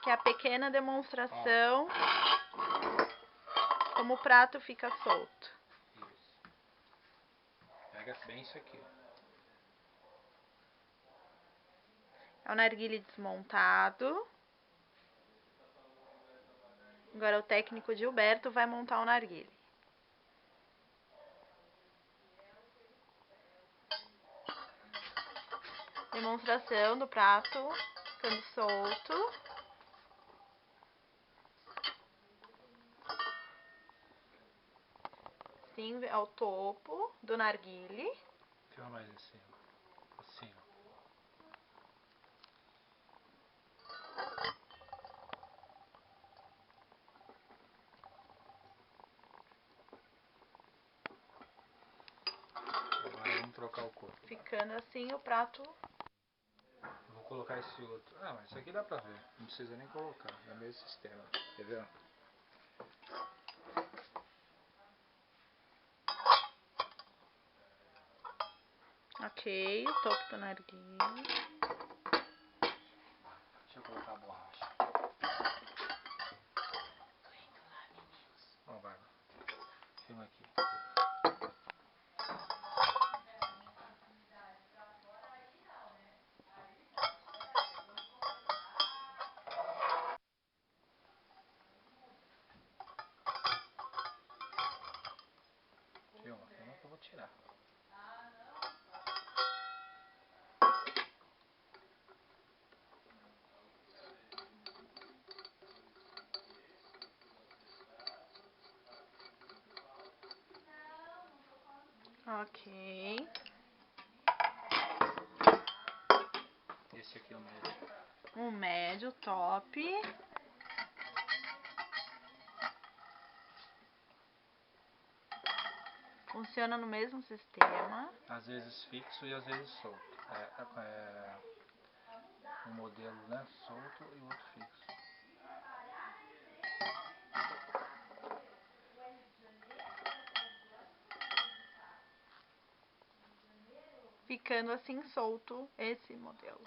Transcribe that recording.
é a pequena demonstração como o prato fica solto. Isso. Pega bem isso aqui, ó. É o narguilé desmontado. Agora o técnico Gilberto vai montar o narguilé. Demonstração do prato ficando solto. Sim, ao topo do narguilé. Filma mais em cima. Assim, ó. Agora vamos trocar o corpo. Ficando assim o prato. Vou colocar esse outro. Ah, mas isso aqui dá pra ver. Não precisa nem colocar. É o mesmo sistema. Quer ver? Ok, o topo do narguilé. Deixa eu colocar a borracha. Ó, Bárbara. Filma aqui. Filma que eu vou tirar. Ok. Esse aqui é o médio. Um médio, top. Funciona no mesmo sistema. Às vezes fixo e às vezes solto. Um modelo, né, solto e o outro fixo. Ficando assim solto esse modelo.